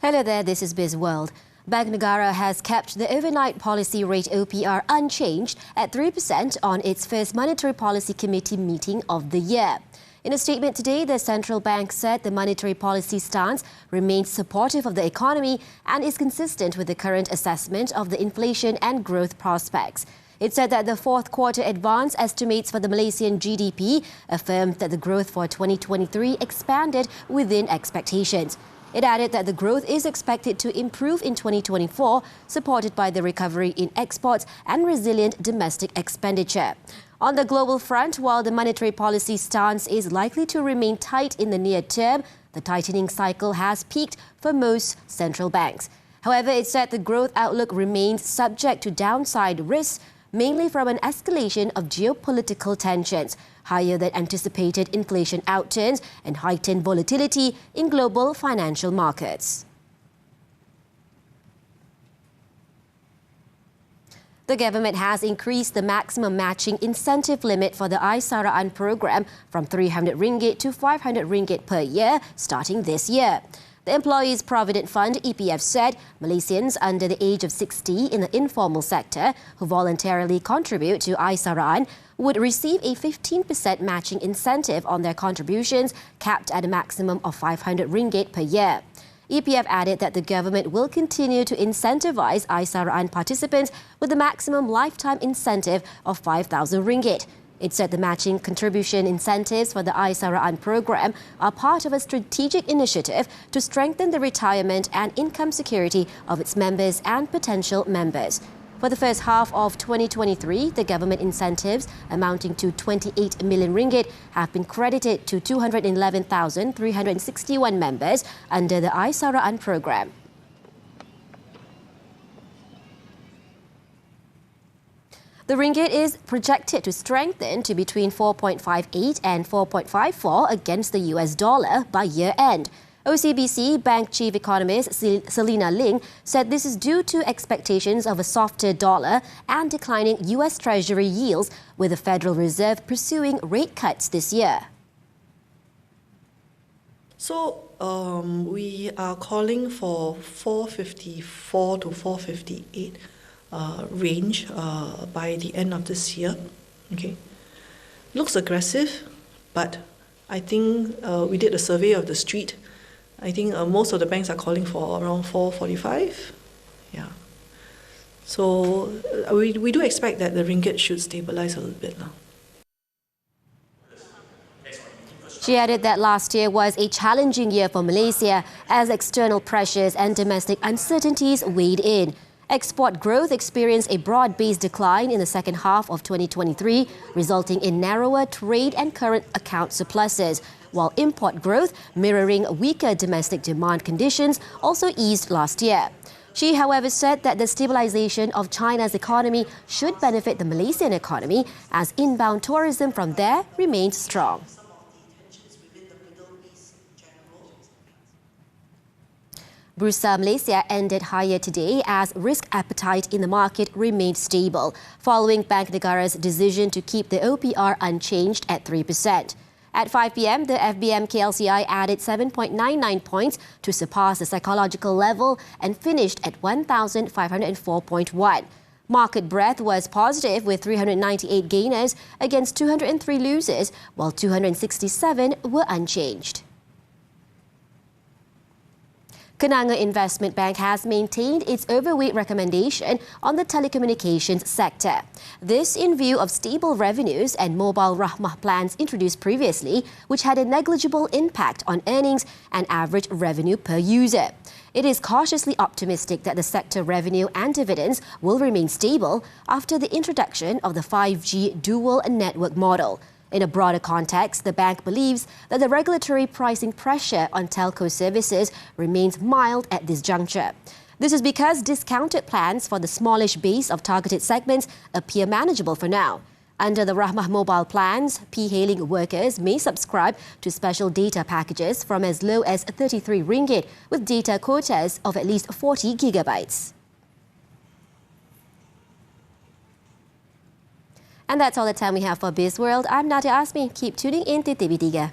Hello there, this is Bizworld. Bank Negara has kept the overnight policy rate OPR unchanged at 3% on its first Monetary Policy Committee meeting of the year. In a statement today, the central bank said the monetary policy stance remains supportive of the economy and is consistent with the current assessment of the inflation and growth prospects. It said that the fourth quarter advance estimates for the Malaysian GDP affirmed that the growth for 2023 expanded within expectations. It added that the growth is expected to improve in 2024, supported by the recovery in exports and resilient domestic expenditure. On the global front, while the monetary policy stance is likely to remain tight in the near term, the tightening cycle has peaked for most central banks. However, it said the growth outlook remains subject to downside risks, mainly from an escalation of geopolitical tensions, higher than anticipated inflation outturns, and heightened volatility in global financial markets. The government has increased the maximum matching incentive limit for the Aisaraan program from Ringgit to Ringgit per year starting this year. The Employees Provident Fund (EPF) said Malaysians under the age of 60 in the informal sector who voluntarily contribute to Aisaraan would receive a 15% matching incentive on their contributions, capped at a maximum of Ringgit per year. EPF added that the government will continue to incentivize Aisaraan participants with a maximum lifetime incentive of 5,000 ringgit. It said the matching contribution incentives for the Aisaraan program are part of a strategic initiative to strengthen the retirement and income security of its members and potential members. For the first half of 2023, the government incentives amounting to 28 million ringgit have been credited to 211,361 members under the Aisaraan program. The ringgit is projected to strengthen to between 4.58 and 4.54 against the US dollar by year-end. OCBC Bank Chief Economist Selina Ling said this is due to expectations of a softer dollar and declining US Treasury yields, with the Federal Reserve pursuing rate cuts this year. So we are calling for 454 to 458 range by the end of this year. Okay, looks aggressive, but I think we did a survey of the street. I think most of the banks are calling for around 445. Yeah. So we do expect that the ringgit should stabilize a little bit now. She added that last year was a challenging year for Malaysia as external pressures and domestic uncertainties weighed in. Export growth experienced a broad-based decline in the second half of 2023, resulting in narrower trade and current account surpluses, while import growth, mirroring weaker domestic demand conditions, also eased last year. She, however, said that the stabilisation of China's economy should benefit the Malaysian economy as inbound tourism from there remains strong. Bursa Malaysia ended higher today as risk appetite in the market remained stable, following Bank Negara's decision to keep the OPR unchanged at 3%. At 5 p.m, the FBM KLCI added 7.99 points to surpass the psychological level and finished at 1,504.1. Market breadth was positive, with 398 gainers against 203 losers, while 267 were unchanged. Kenanga Investment Bank has maintained its overweight recommendation on the telecommunications sector. This in view of stable revenues and mobile Rahmah plans introduced previously, which had a negligible impact on earnings and average revenue per user. It is cautiously optimistic that the sector revenue and dividends will remain stable after the introduction of the 5G dual network model. In a broader context, the bank believes that the regulatory pricing pressure on telco services remains mild at this juncture. This is because discounted plans for the smallish base of targeted segments appear manageable for now. Under the Rahmah mobile plans, P-hailing workers may subscribe to special data packages from as low as 33 ringgit with data quotas of at least 40 gigabytes. And that's all the time we have for Bizworld. I'm Nadia Azmi. Keep tuning in to TV3.